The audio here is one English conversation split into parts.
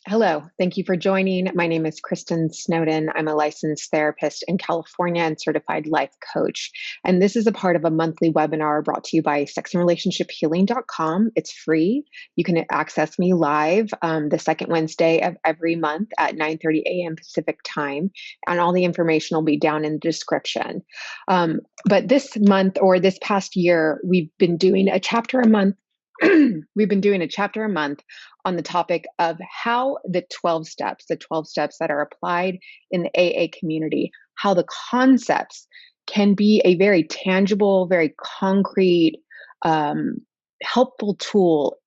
Hello, thank you for joining. My name is Kristin Snowden. I'm a licensed therapist in California and certified life coach. And this is a part of a monthly webinar brought to you by sexandrelationshiphealing.com. It's free. You can access me live the second Wednesday of every month at 9:30 a.m. Pacific time. And all the information will be down in the description. But this month or this past year, we've been doing a chapter a month. We've been doing a chapter a month on the topic of how the 12 steps that are applied in the AA community, how the concepts can be a very tangible, very concrete, helpful tool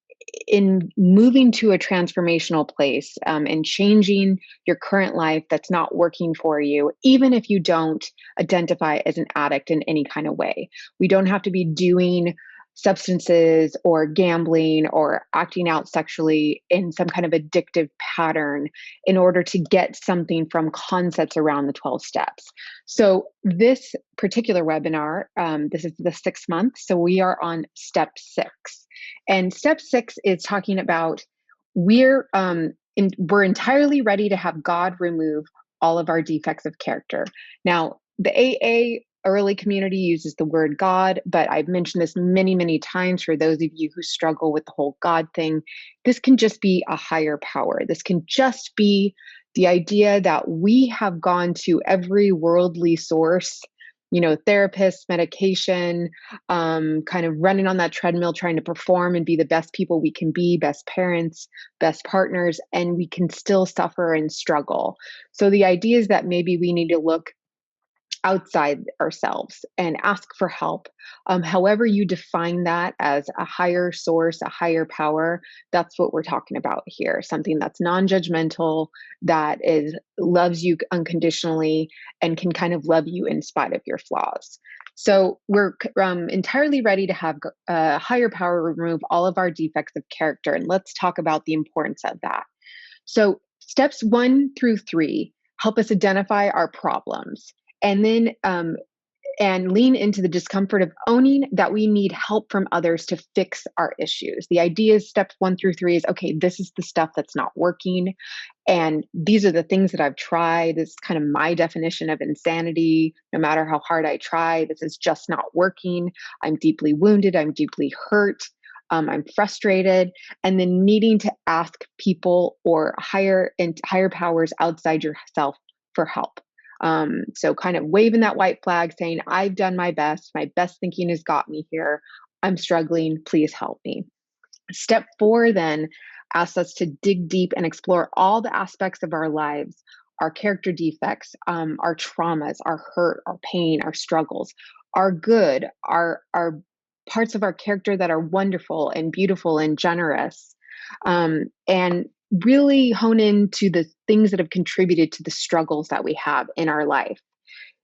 in moving to a transformational place and changing your current life that's not working for you, even if you don't identify as an addict in any kind of way. We don't have to be doing substances or gambling or acting out sexually in some kind of addictive pattern in order to get something from concepts around the 12 steps. So this particular webinar, this is the 6th month. So we are on step 6. And step 6 is talking about we're entirely ready to have God remove all of our defects of character. Now, the AA early community uses the word God, but I've mentioned this many, many times for those of you who struggle with the whole God thing. This can just be a higher power. This can just be the idea that we have gone to every worldly source, therapist, medication, kind of running on that treadmill, trying to perform and be the best people we can be, best parents, best partners, and we can still suffer and struggle. So the idea is that maybe we need to look outside ourselves and ask for help. However you define that as a higher source, a higher power, that's what we're talking about here. Something that's non-judgmental, that loves you unconditionally and can kind of love you in spite of your flaws. So we're entirely ready to have a higher power remove all of our defects of character. And let's talk about the importance of that. So steps 1 through 3 help us identify our problems. And then and lean into the discomfort of owning that we need help from others to fix our issues. The idea is steps 1 through 3 is, okay, this is the stuff that's not working. And these are the things that I've tried. This is kind of my definition of insanity. No matter how hard I try, this is just not working. I'm deeply wounded. I'm deeply hurt. I'm frustrated. And then needing to ask people or higher powers outside yourself for help. So kind of waving that white flag saying, I've done my best thinking has got me here. I'm struggling, please help me. Step 4 then asks us to dig deep and explore all the aspects of our lives, our character defects, our traumas, our hurt, our pain, our struggles, our good, our parts of our character that are wonderful and beautiful and generous, and really hone into the things that have contributed to the struggles that we have in our life.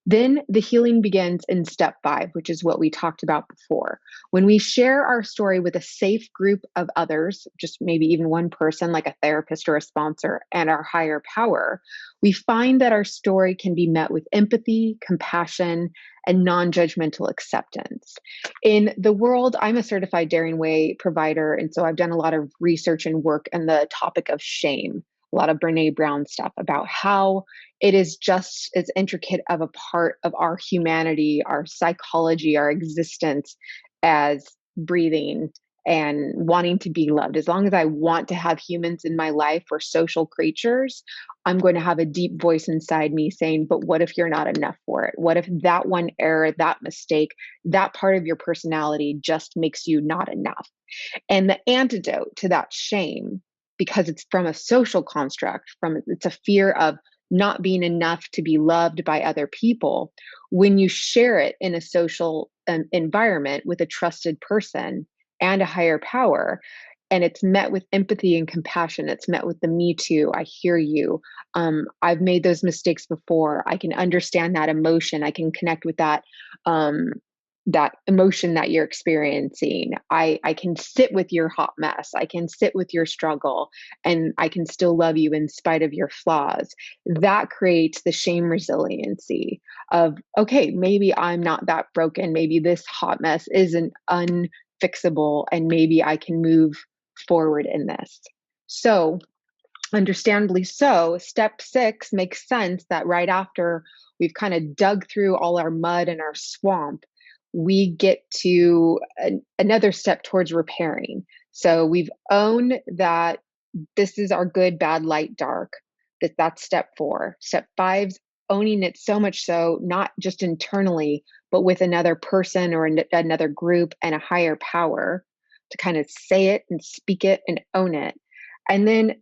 Then the healing begins in step 5, which is what we talked about before. When we share our story with a safe group of others, just maybe even one person like a therapist or a sponsor, and our higher power, we find that our story can be met with empathy, compassion, and non-judgmental acceptance. In the world, I'm a certified Daring Way provider, and so I've done a lot of research and work on the topic of shame, a lot of Brene Brown stuff about how it is just as intricate of a part of our humanity, our psychology, our existence as breathing and wanting to be loved. As long as I want to have humans in my life, we're social creatures, I'm going to have a deep voice inside me saying, but what if you're not enough for it? What if that one error, that mistake, that part of your personality just makes you not enough? And the antidote to that shame, because it's from a social construct, it's a fear of not being enough to be loved by other people. When you share it in a social environment with a trusted person and a higher power, and it's met with empathy and compassion, it's met with the me too, I hear you. I've made those mistakes before. I can understand that emotion. I can connect with that emotion that you're experiencing. I can sit with your hot mess. I can sit with your struggle, and I can still love you in spite of your flaws. That creates the shame resiliency of, okay, maybe I'm not that broken. Maybe this hot mess isn't unfixable, and maybe I can move forward in this. So understandably so, step 6 makes sense that right after we've kind of dug through all our mud and our swamp, we get to another step towards repairing. So we've owned that this is our good, bad, light, dark. That's step 4. Step 5's owning it so much so, not just internally, but with another person or another group and a higher power to kind of say it and speak it and own it. And then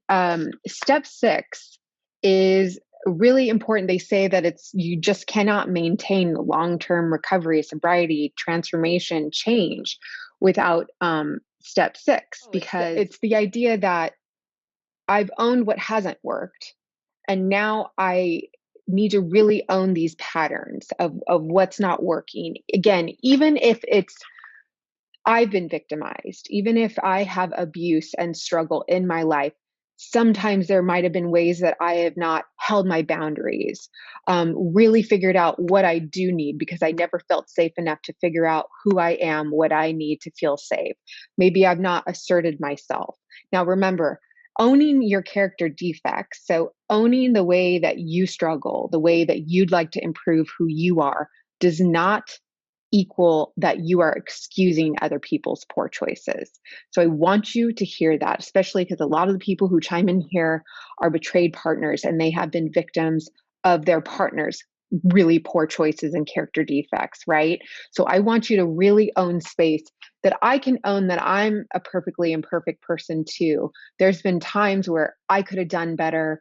step 6 is really important. They say that you just cannot maintain long-term recovery, sobriety, transformation, change without step 6, because it's the idea that I've owned what hasn't worked, and now I need to really own these patterns of what's not working. Again, even if I've been victimized, even if I have abuse and struggle in my life, sometimes there might have been ways that I have not held my boundaries, really figured out what I do need because I never felt safe enough to figure out who I am, what I need to feel safe. Maybe I've not asserted myself. Now, remember, owning your character defects, so owning the way that you struggle, the way that you'd like to improve who you are, does not equal that you are excusing other people's poor choices. So I want you to hear that, especially because a lot of the people who chime in here are betrayed partners and they have been victims of their partners' really poor choices and character defects, right? So I want you to really own space, that I can own that I'm a perfectly imperfect person too. There's been times where I could have done better.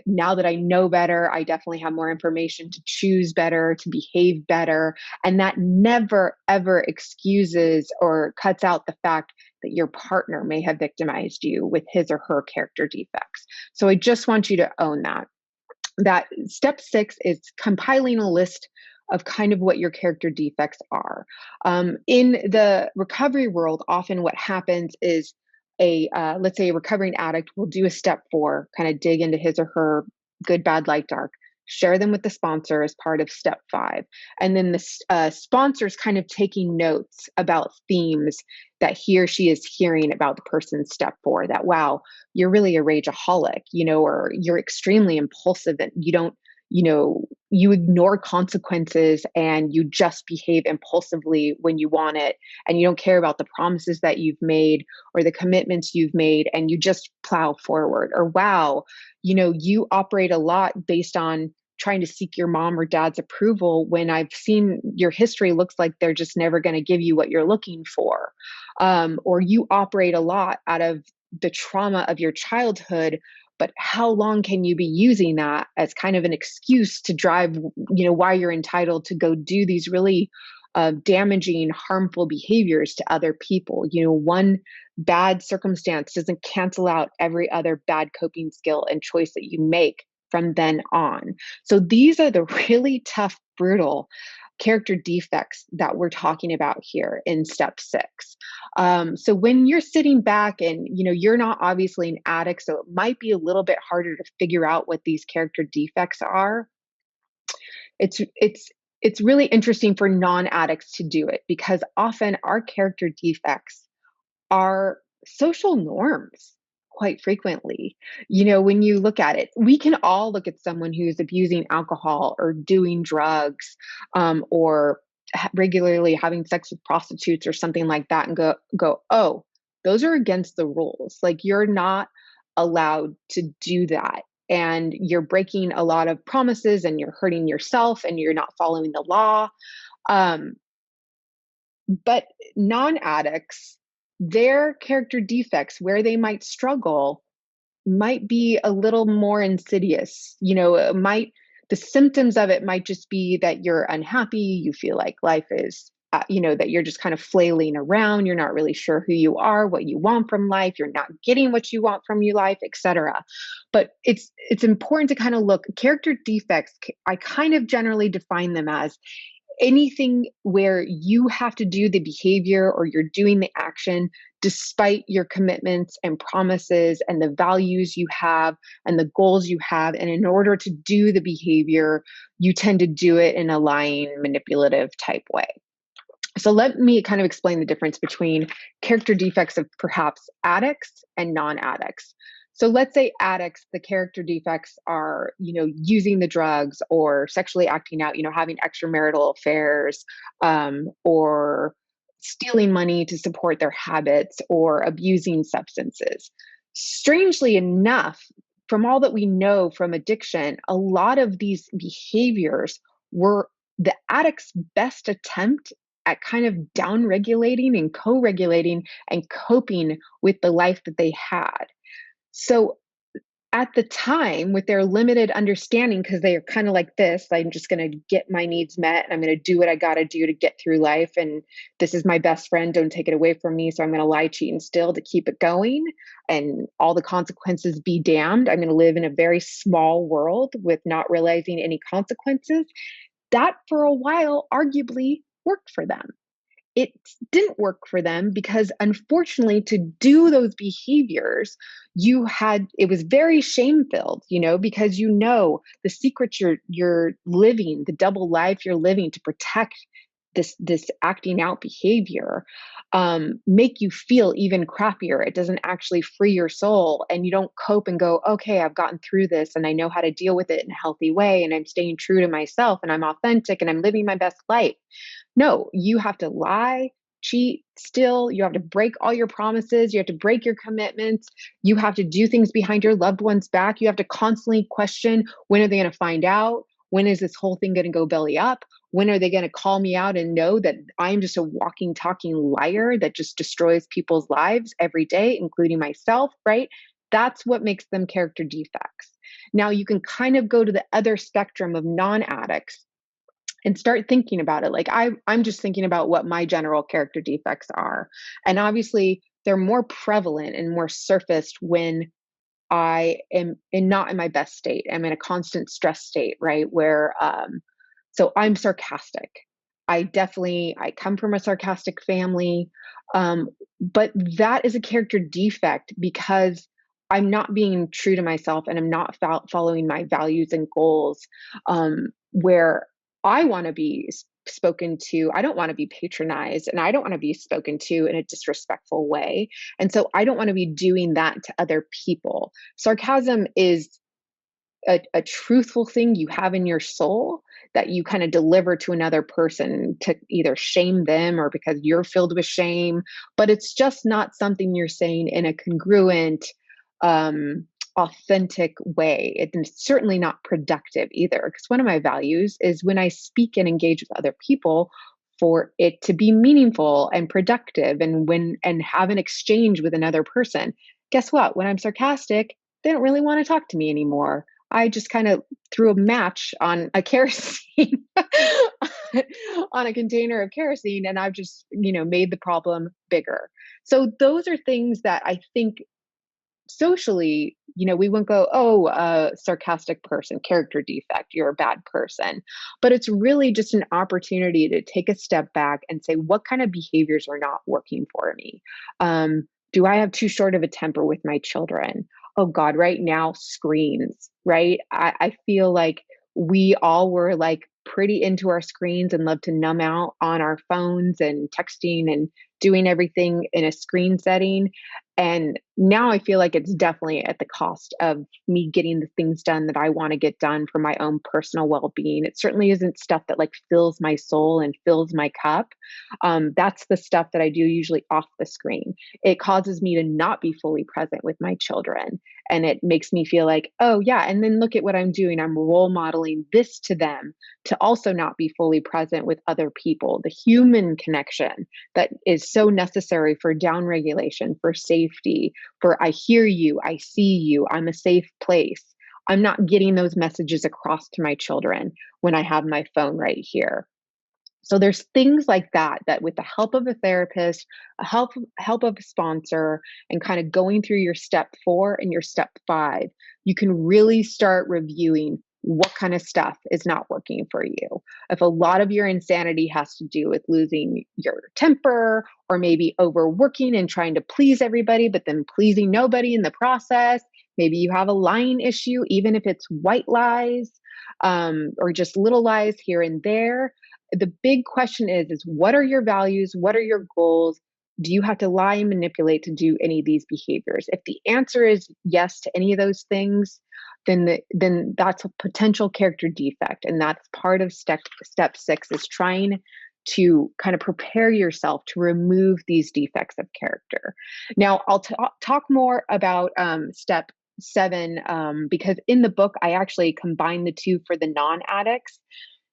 Now that I know better, I definitely have more information to choose better, to behave better. And that never, ever excuses or cuts out the fact that your partner may have victimized you with his or her character defects. So I just want you to own that step 6 is compiling a list of kind of what your character defects are. In the recovery world, often what happens is let's say a recovering addict will do a step 4, kind of dig into his or her good, bad, light, dark, share them with the sponsor as part of step 5. And then the sponsor's kind of taking notes about themes that he or she is hearing about the person's step 4, that, wow, you're really a rageaholic, or you're extremely impulsive and you don't, you ignore consequences and you just behave impulsively when you want it, and you don't care about the promises that you've made or the commitments you've made, and you just plow forward. Or, wow, you operate a lot based on trying to seek your mom or dad's approval when I've seen your history looks like they're just never going to give you what you're looking for. Or you operate a lot out of the trauma of your childhood, but how long can you be using that as kind of an excuse to drive, why you're entitled to go do these really damaging, harmful behaviors to other people? One bad circumstance doesn't cancel out every other bad coping skill and choice that you make from then on. So these are the really tough, brutal character defects that we're talking about here in step 6. So when you're sitting back and you're not obviously an addict, so it might be a little bit harder to figure out what these character defects are. It's really interesting for non-addicts to do it, because often our character defects are social norms quite frequently. When you look at it, we can all look at someone who's abusing alcohol or doing drugs, or regularly having sex with prostitutes or something like that, and go, oh, those are against the rules. Like, you're not allowed to do that. And you're breaking a lot of promises and you're hurting yourself and you're not following the law. Um, but non-addicts, their character defects, where they might struggle, might be a little more insidious. The symptoms of it might just be that you're unhappy, you feel like life is, that you're just kind of flailing around, you're not really sure who you are, what you want from life, you're not getting what you want from your life, etc. But it's important to kind of look, character defects, I kind of generally define them as anything where you have to do the behavior or you're doing the action despite your commitments and promises and the values you have and the goals you have. And in order to do the behavior, you tend to do it in a lying, manipulative type way. So let me kind of explain the difference between character defects of perhaps addicts and non-addicts. So let's say addicts, the character defects are, using the drugs or sexually acting out, having extramarital affairs, or stealing money to support their habits or abusing substances. Strangely enough, from all that we know from addiction, a lot of these behaviors were the addict's best attempt at kind of down regulating and co regulating and coping with the life that they had. So at the time, with their limited understanding, because they are kind of like this, I'm just going to get my needs met and I'm going to do what I got to do to get through life. And this is my best friend. Don't take it away from me. So I'm going to lie, cheat, and steal to keep it going. And all the consequences be damned. I'm going to live in a very small world with not realizing any consequences. That for a while, arguably, worked for them. It didn't work for them because, unfortunately, to do those behaviors, it was very shame filled, because the secret you're living, the double life you're living to protect this acting out behavior, make you feel even crappier. It doesn't actually free your soul, and you don't cope and go, okay, I've gotten through this and I know how to deal with it in a healthy way, and I'm staying true to myself and I'm authentic and I'm living my best life. No, you have to lie, cheat, steal. You have to break all your promises. You have to break your commitments. You have to do things behind your loved one's back. You have to constantly question, when are they going to find out? When is this whole thing going to go belly up? When are they going to call me out and know that I'm just a walking, talking liar that just destroys people's lives every day, including myself, right? That's what makes them character defects. Now, you can kind of go to the other spectrum of non-addicts and start thinking about it. Like I'm just thinking about what my general character defects are. And obviously they're more prevalent and more surfaced when I am not in my best state. I'm in a constant stress state, right? Where, so I'm sarcastic. I come from a sarcastic family. But that is a character defect because I'm not being true to myself and I'm not following my values and goals, where I want to be spoken to. I don't want to be patronized and I don't want to be spoken to in a disrespectful way. And so I don't want to be doing that to other people. Sarcasm is a truthful thing you have in your soul that you kind of deliver to another person to either shame them or because you're filled with shame, but it's just not something you're saying in a congruent, authentic way. It's certainly not productive either, because one of my values is when I speak and engage with other people, for it to be meaningful and productive and have an exchange with another person. Guess what? When I'm sarcastic, they don't really want to talk to me anymore. I just kind of threw a match on a kerosene on a container of kerosene, and I've just, made the problem bigger. So those are things that I think socially, we wouldn't go, oh, sarcastic person, character defect, you're a bad person. But it's really just an opportunity to take a step back and say, what kind of behaviors are not working for me? Do I have too short of a temper with my children? Oh God, right now, screens, right? I feel like we all were like pretty into our screens and love to numb out on our phones and texting and doing everything in a screen setting. And now I feel like it's definitely at the cost of me getting the things done that I want to get done for my own personal well-being. It certainly isn't stuff that like fills my soul and fills my cup. That's the stuff that I do usually off the screen. It causes me to not be fully present with my children. And it makes me feel like, oh yeah, and then look at what I'm doing. I'm role modeling this to them to also not be fully present with other people. The human connection that is so necessary for downregulation, for safety, for I hear you, I see you, I'm a safe place. I'm not getting those messages across to my children when I have my phone right here. So there's things like that with the help of a therapist, help of a sponsor, and kind of going through your step 4 and your step 5, you can really start reviewing what kind of stuff is not working for you. If a lot of your insanity has to do with losing your temper or maybe overworking and trying to please everybody, but then pleasing nobody in the process, maybe you have a lying issue, even if it's white lies, or just little lies here and there. The big question is what are your values? What are your goals? Do you have to lie and manipulate to do any of these behaviors? If the answer is yes to any of those things, then that's a potential character defect, and that's part of step 6 is trying to kind of prepare yourself to remove these defects of character. Now, I'll talk more about step 7 because in the book I actually combine the two for the non-addicts.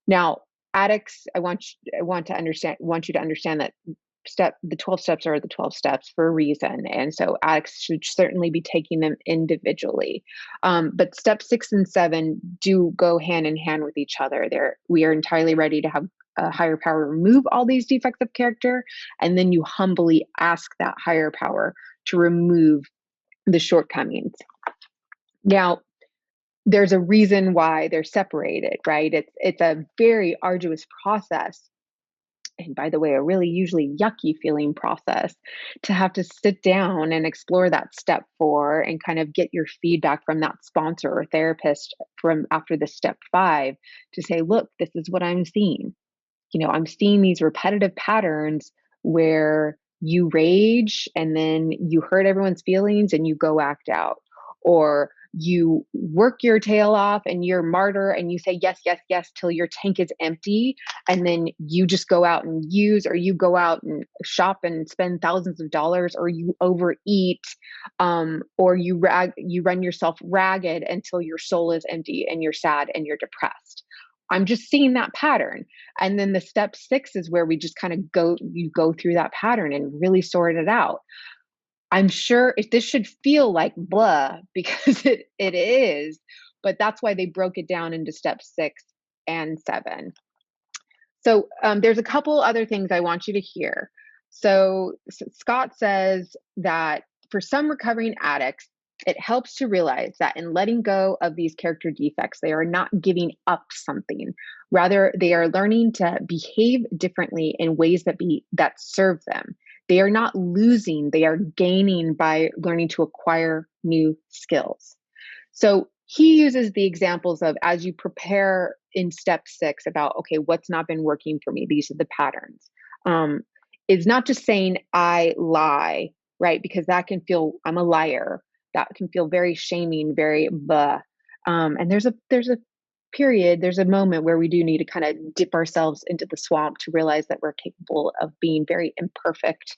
Now, addicts, I want you to understand that the 12 steps are the 12 steps for a reason, and so addicts should certainly be taking them individually. But step 6 and 7 do go hand in hand with each other. We are entirely ready to have a higher power remove all these defects of character, and then you humbly ask that higher power to remove the shortcomings. Now, there's a reason why they're separated, right? It's a very arduous process. And by the way, a really usually yucky feeling process to have to sit down and explore that step 4 and kind of get your feedback from that sponsor or therapist from after the step 5 to say, look, this is what I'm seeing. I'm seeing these repetitive patterns where you rage and then you hurt everyone's feelings and you go act out, or you work your tail off and you're a martyr and you say yes, yes, yes till your tank is empty, and then you just go out and use, or you go out and shop and spend thousands of dollars, or you overeat, or you run yourself ragged until your soul is empty and you're sad and you're depressed. I'm just seeing that pattern. And then the step 6 is where we just kind of you go through that pattern and really sort it out. I'm sure this should feel like blah because it is, but that's why they broke it down into step 6 and 7. So there's a couple other things I want you to hear. So Scott says that for some recovering addicts, it helps to realize that in letting go of these character defects, they are not giving up something. Rather, they are learning to behave differently in ways that serve them. They are not losing, they are gaining by learning to acquire new skills. So he uses the examples of, as you prepare in step 6 about, okay, what's not been working for me? These are the patterns. It's not just saying I lie, right? Because that can feel, I'm a liar. That can feel very shaming, very blah. And there's a period, there's a moment where we do need to kind of dip ourselves into the swamp to realize that we're capable of being very imperfect,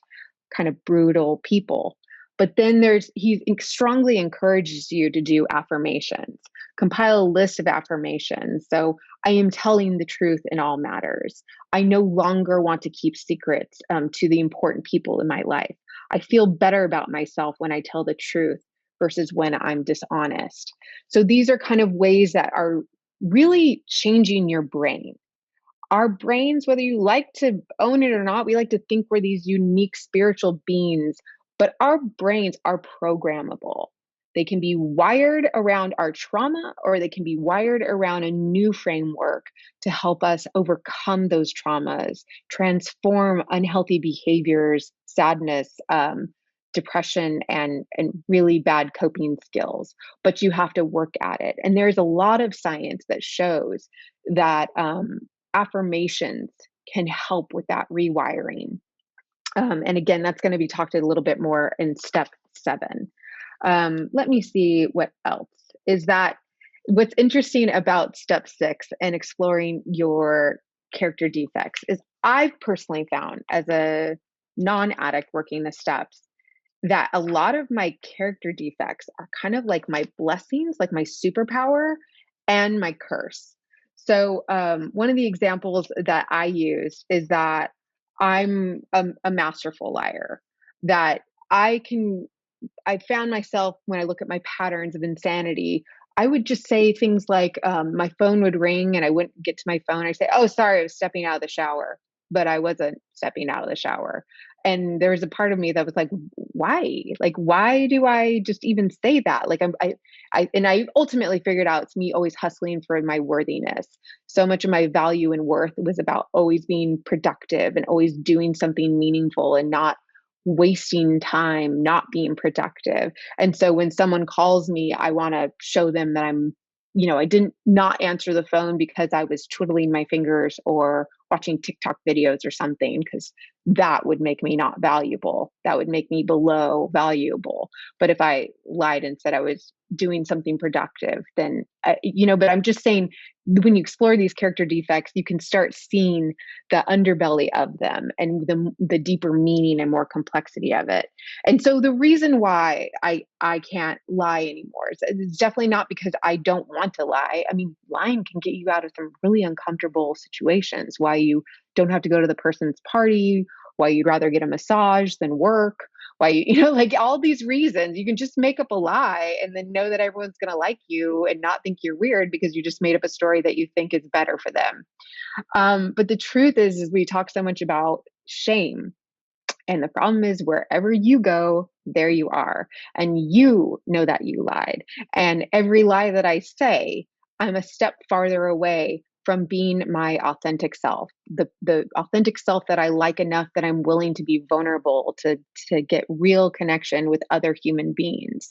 kind of brutal people. But then he strongly encourages you to do affirmations, compile a list of affirmations. So I am telling the truth in all matters. I no longer want to keep secrets to the important people in my life. I feel better about myself when I tell the truth versus when I'm dishonest. So these are kind of ways that are really changing your brain. Our brains, whether you like to own it or not, we like to think we're these unique spiritual beings, but our brains are programmable. They can be wired around our trauma, or they can be wired around a new framework to help us overcome those traumas, transform unhealthy behaviors, sadness, depression, and really bad coping skills. But you have to work at it. And there's a lot of science that shows that affirmations can help with that rewiring. And again, that's going to be talked a little bit more in step 7. Let me see what else is that. What's interesting about step 6 and exploring your character defects is I've personally found, as a non-addict working the steps, that a lot of my character defects are kind of like my blessings, like my superpower and my curse. So one of the examples that I use is that I'm a masterful liar, that I found myself, when I look at my patterns of insanity, I would just say things like my phone would ring and I wouldn't get to my phone. I say, oh, sorry, I was stepping out of the shower, but I wasn't stepping out of the shower. And there was a part of me that was like, why? Like, why do I just even say that? Like, I ultimately figured out it's me always hustling for my worthiness. So much of my value and worth was about always being productive and always doing something meaningful and not wasting time, not being productive. And so when someone calls me, I want to show them that I didn't not answer the phone because I was twiddling my fingers or watching TikTok videos or something, because that would make me not valuable. That would make me below valuable. But if I lied and said I was doing something productive, then, but I'm just saying, when you explore these character defects, you can start seeing the underbelly of them and the deeper meaning and more complexity of it. And so the reason why I can't lie anymore is it's definitely not because I don't want to lie. I mean, lying can get you out of some really uncomfortable situations. Why you don't have to go to the person's party, why you'd rather get a massage than work, why like all these reasons. You can just make up a lie and then know that everyone's going to like you and not think you're weird because you just made up a story that you think is better for them. But the truth is we talk so much about shame. And the problem is, wherever you go, there you are. And you know that you lied. And every lie that I say, I'm a step farther away from being my authentic self, the authentic self that I like enough that I'm willing to be vulnerable, to get real connection with other human beings.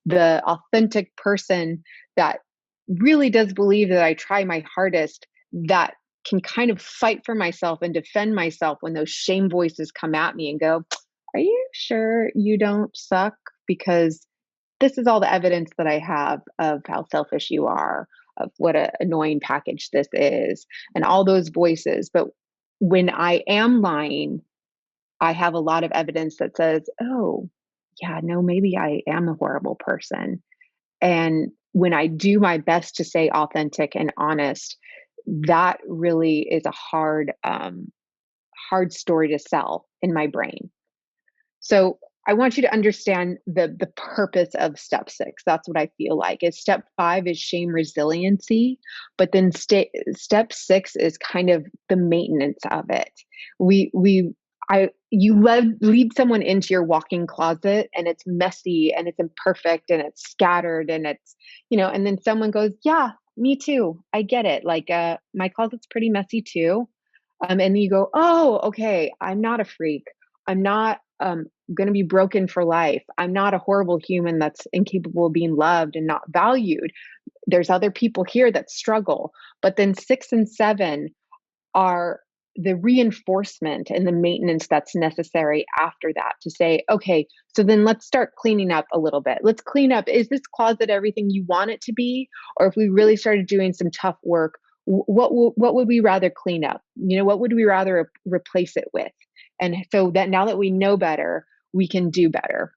The authentic person that really does believe that I try my hardest, that can kind of fight for myself and defend myself when those shame voices come at me and go, are you sure you don't suck? Because this is all the evidence that I have of how selfish you are, of what an annoying package this is, and all those voices. But when I am lying, I have a lot of evidence that says, oh, yeah, no, maybe I am a horrible person. And when I do my best to stay authentic and honest, that really is a hard story to sell in my brain. So I want you to understand the purpose of step 6. That's what I feel like. Is step 5 is shame resiliency, but then step 6 is kind of the maintenance of it. You lead someone into your walk-in closet and it's messy and it's imperfect and it's scattered and it's, and then someone goes, yeah, me too. I get it. Like, my closet's pretty messy too. And then you go, oh, okay. I'm not a freak. I'm not going to be broken for life. I'm not a horrible human that's incapable of being loved and not valued. There's other people here that struggle. But then 6 and 7 are the reinforcement and the maintenance that's necessary after that to say, okay, so then let's start cleaning up a little bit. Let's clean up. Is this closet everything you want it to be? Or if we really started doing some tough work, what would we rather clean up? What would we rather replace it with? And so that now that we know better, we can do better.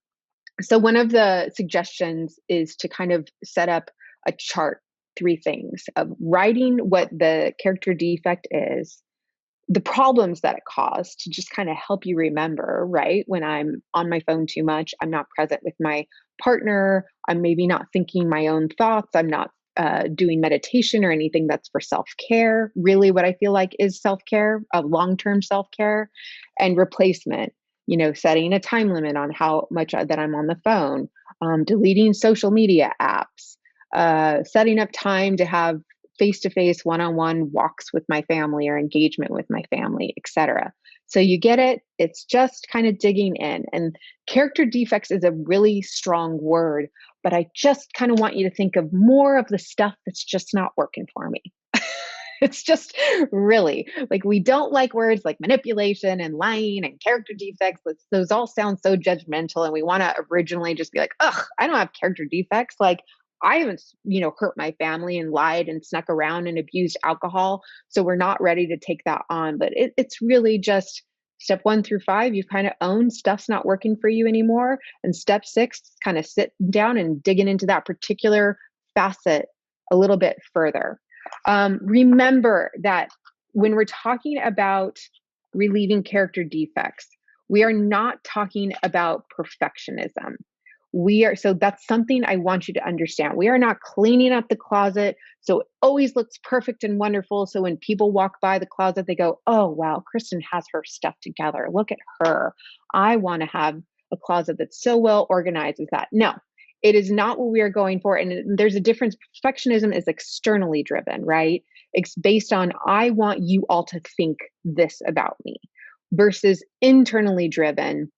So one of the suggestions is to kind of set up a chart, 3 things of writing what the character defect is, the problems that it caused, to just kind of help you remember, right? When I'm on my phone too much, I'm not present with my partner, I'm maybe not thinking my own thoughts, I'm not doing meditation or anything that's for self-care. Really, what I feel like is self-care, long-term self-care, and replacement. Setting a time limit on how much that I'm on the phone, deleting social media apps, setting up time to have face-to-face, one-on-one walks with my family or engagement with my family, etc. So you get it. It's just kind of digging in. And character defects is a really strong word, but I just kind of want you to think of more of the stuff that's just not working for me. It's just really like, we don't like words like manipulation and lying and character defects. Those all sound so judgmental. And we want to originally just be like, ugh, I don't have character defects. Like, I haven't, hurt my family and lied and snuck around and abused alcohol. So we're not ready to take that on. But it's really just step 1 through 5. You've kind of owned stuff's not working for you anymore. And step 6, kind of sit down and digging into that particular facet a little bit further. Remember that when we're talking about relieving character defects, we are not talking about perfectionism. So that's something I want you to understand. We are not cleaning up the closet so it always looks perfect and wonderful. So when people walk by the closet, they go, oh, wow, Kristin has her stuff together. Look at her. I want to have a closet that's so well organized as that. No, it is not what we are going for. And there's a difference. Perfectionism is externally driven, right? It's based on, I want you all to think this about me, versus internally driven.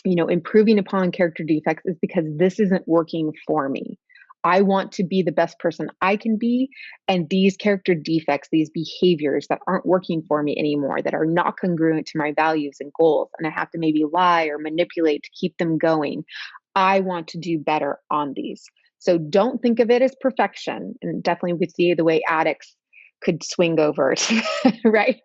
Improving upon character defects is because this isn't working for me. I want to be the best person I can be. And these character defects, these behaviors that aren't working for me anymore, that are not congruent to my values and goals, and I have to maybe lie or manipulate to keep them going. I want to do better on these. So don't think of it as perfection. And definitely we see the way addicts could swing over, right?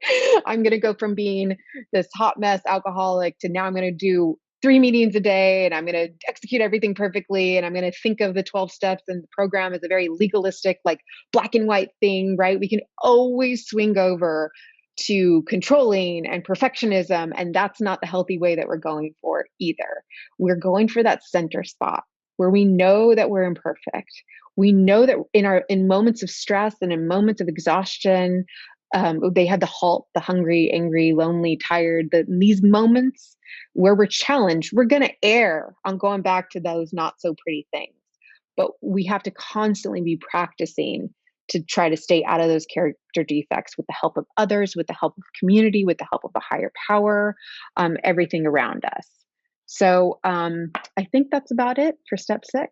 I'm going to go from being this hot mess alcoholic to now I'm going to do 3 meetings a day and I'm going to execute everything perfectly. And I'm going to think of the 12 steps and the program as a very legalistic, like black and white thing, right? We can always swing over to controlling and perfectionism. And that's not the healthy way that we're going for either. We're going for that center spot where we know that we're imperfect. We know that in moments of stress and in moments of exhaustion, they had the halt, the hungry, angry, lonely, tired. These moments where we're challenged, we're going to err on going back to those not so pretty things. But we have to constantly be practicing to try to stay out of those character defects with the help of others, with the help of community, with the help of a higher power, everything around us. So I think that's about it for step 6.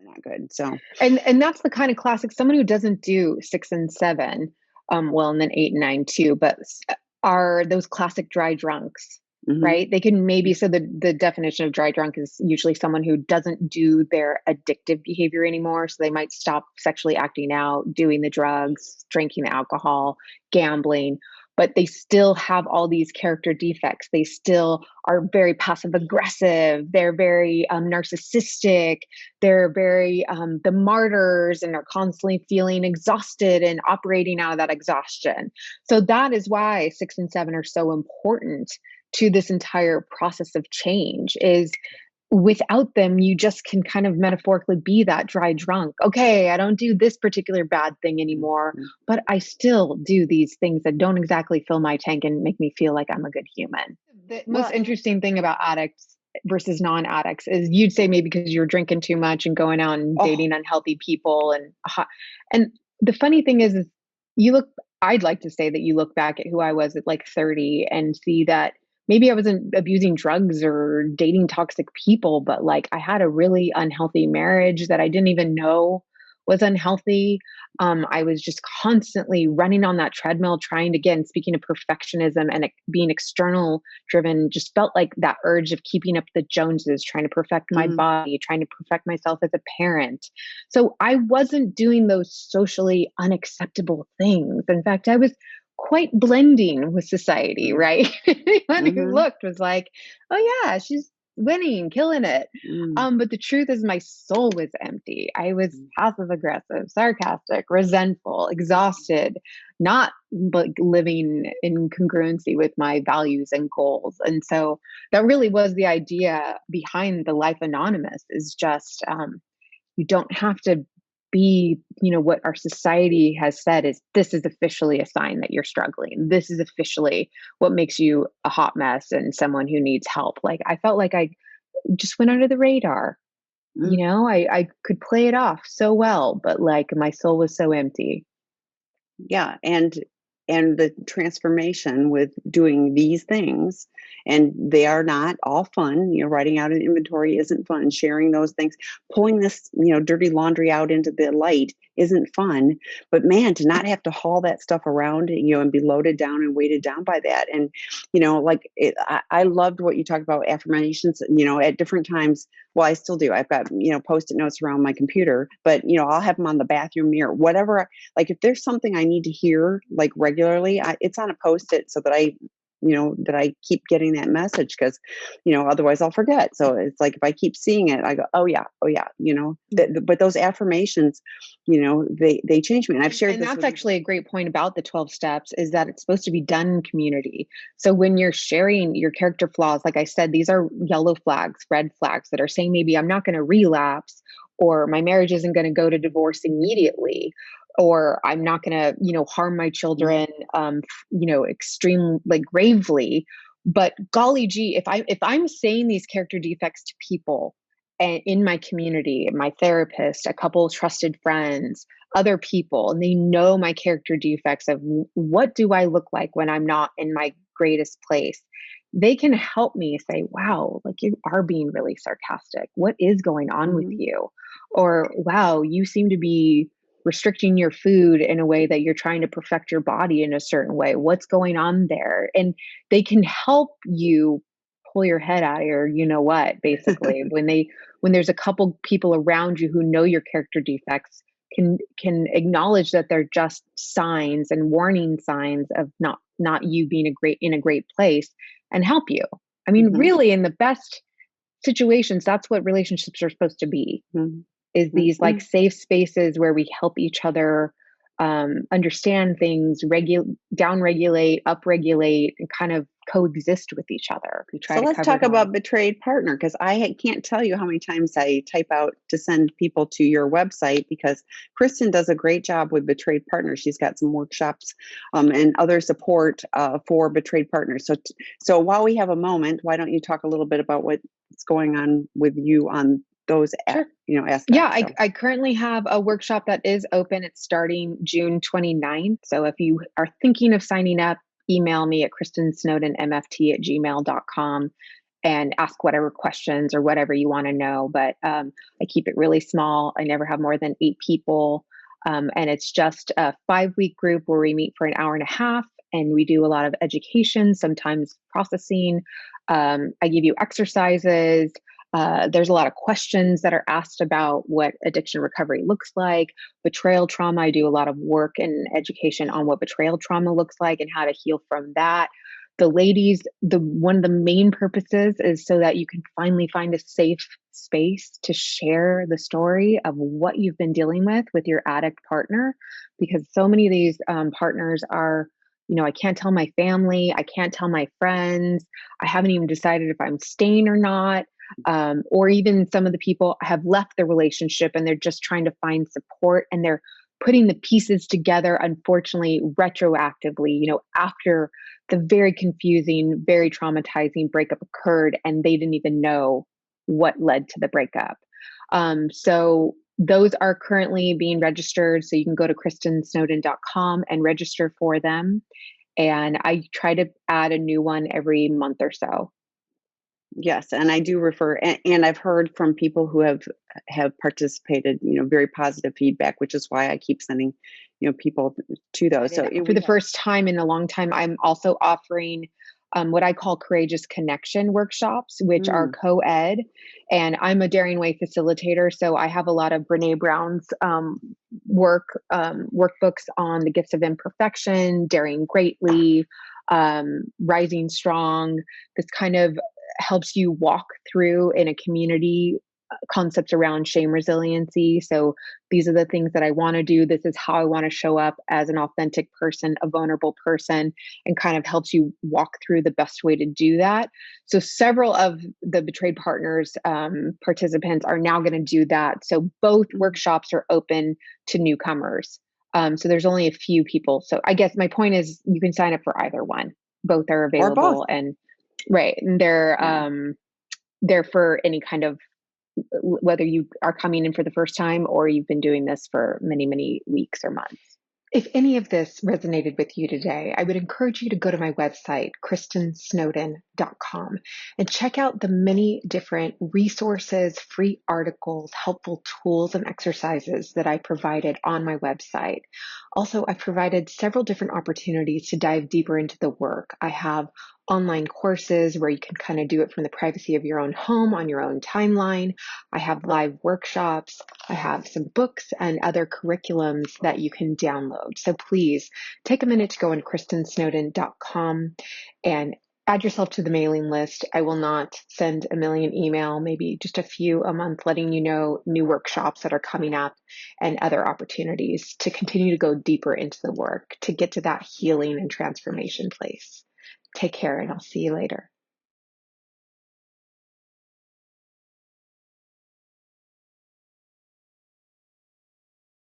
Not good. So, and that's the kind of classic, someone who doesn't do 6 and 7, well, and then 8 and 9 too, but are those classic dry drunks, right? They can maybe, so the definition of dry drunk is usually someone who doesn't do their addictive behavior anymore. So they might stop sexually acting out, doing the drugs, drinking the alcohol, gambling, but they still have all these character defects. They still are very passive aggressive. They're very narcissistic. They're very the martyrs, and are constantly feeling exhausted and operating out of that exhaustion. So that is why 6 and 7 are so important to this entire process of change. Is without them, you just can kind of metaphorically be that dry drunk. Okay, I don't do this particular bad thing anymore, but I still do these things that don't exactly fill my tank and make me feel like I'm a good human. The most interesting thing about addicts versus non-addicts is, you'd say maybe because you're drinking too much and going out and dating unhealthy people. And the funny thing is I'd like to say that you look back at who I was at like 30 and see that maybe I wasn't abusing drugs or dating toxic people, but like I had a really unhealthy marriage that I didn't even know was unhealthy. I was just constantly running on that treadmill, trying to, again, speaking of perfectionism and being external driven, just felt like that urge of keeping up the Joneses, trying to perfect my body, trying to perfect myself as a parent. So I wasn't doing those socially unacceptable things. In fact, I was quite blending with society, right? Anyone who looked was like, oh yeah, she's winning, killing it. But the truth is my soul was empty. I was passive aggressive, sarcastic, resentful, exhausted, not like living in congruency with my values and goals. And so that really was the idea behind the Life Anonymous, is just you don't have to be, what our society has said is, this is officially a sign that you're struggling. This is officially what makes you a hot mess and someone who needs help. Like, I felt like I just went under the radar. I could play it off so well, but like my soul was so empty. Yeah. And the transformation with doing these things, and they are not all fun. Writing out an inventory isn't fun. Sharing those things, pulling this, dirty laundry out into the light isn't fun. But man, to not have to haul that stuff around, and be loaded down and weighted down by that. And, I loved what you talked about, affirmations, at different times. Well, I still do. I've got, Post-it notes around my computer, but, I'll have them on the bathroom mirror, whatever. Like if there's something I need to hear, like regularly, it's on a Post-it so that I keep getting that message, because, otherwise I'll forget. So it's like, if I keep seeing it, I go, oh yeah. But those affirmations, they change me. And I've shared and this. That's actually a great point about the 12 steps, is that it's supposed to be done in community. So when you're sharing your character flaws, like I said, these are yellow flags, red flags that are saying, maybe I'm not going to relapse, or my marriage isn't going to go to divorce immediately, or I'm not going to, harm my children, extreme, like gravely. But golly gee, if I'm saying these character defects to people and in my community, my therapist, a couple of trusted friends, other people, and they know my character defects of what do I look like when I'm not in my greatest place, they can help me say, wow, like you are being really sarcastic. What is going on with you? Or, wow, you seem to be restricting your food in a way that you're trying to perfect your body in a certain way. What's going on there? And they can help you pull your head out of your, you know what, basically. When there's a couple people around you who know your character defects, can acknowledge that they're just signs and warning signs of not you being in a great place, and help you. I mean, Mhm. really, in the best situations, that's what relationships are supposed to be, Mhm. is these like Mhm. safe spaces where we help each other understand things, down regulate, up regulate, and kind of coexist with each other. We try So to let's cover talk it all. about betrayed partner, because can't tell you how many times I type out to send people to your website, because Kristin does a great job with betrayed partners. She's got some workshops and other support for betrayed partners. So while we have a moment, why don't you talk a little bit about what's going on with you on those Sure. Yeah, aspects? So I currently have a workshop that is open. It's starting June 29th. So if you are thinking of signing up, email me at KristinSnowdenMFT@gmail.com and ask whatever questions or whatever you want to know. But I keep it really small. I never have more than 8 people. And it's just a 5-week group where we meet for an hour and a half, and we do a lot of education, sometimes processing. I give you exercises. There's a lot of questions that are asked about what addiction recovery looks like. Betrayal trauma, I do a lot of work and education on what betrayal trauma looks like and how to heal from that. The ladies, one of the main purposes is so that you can finally find a safe space to share the story of what you've been dealing with your addict partner, because so many of these partners are, I can't tell my family, I can't tell my friends, I haven't even decided if I'm staying or not. Or even some of the people have left the relationship and they're just trying to find support, and they're putting the pieces together, unfortunately, retroactively, after the very confusing, very traumatizing breakup occurred and they didn't even know what led to the breakup. So those are currently being registered. So you can go to KristinSnowden.com and register for them. And I try to add a new one every month or so. yes, and I do refer, and I've heard from people who have participated, very positive feedback, which is why I keep sending, people to those. So For the first time in a long time, I'm also offering what I call courageous connection workshops, which are mm, co-ed. And I'm a Daring Way facilitator. So I have a lot of Brene Brown's workbooks on the gifts of imperfection, daring greatly, rising strong. This kind of helps you walk through in a community concepts around shame resiliency. So these are the things that I want to do. This is how I want to show up as an authentic person, a vulnerable person, and kind of helps you walk through the best way to do that. So several of the Betrayed Partners participants are now going to do that. So both workshops are open to newcomers. So there's only a few people. So I guess my point is you can sign up for either one. Both are or both. available, and right, and Yeah. they're for any kind of, whether you are coming in for the first time or you've been doing this for many, many weeks or months. If any of this resonated with you today, I would encourage you to go to my website, KristinSnowden.com, and check out the many different resources, free articles, helpful tools, and exercises that I provided on my website. Also, I've provided several different opportunities to dive deeper into the work. I have online courses where you can kind of do it from the privacy of your own home on your own timeline. I have live workshops. I have some books and other curriculums that you can download. So please take a minute to go on KristinSnowden.com and add yourself to the mailing list. I will not send a million email, maybe just a few a month, letting you know new workshops that are coming up and other opportunities to continue to go deeper into the work, to get to that healing and transformation place. Take care, and I'll see you later.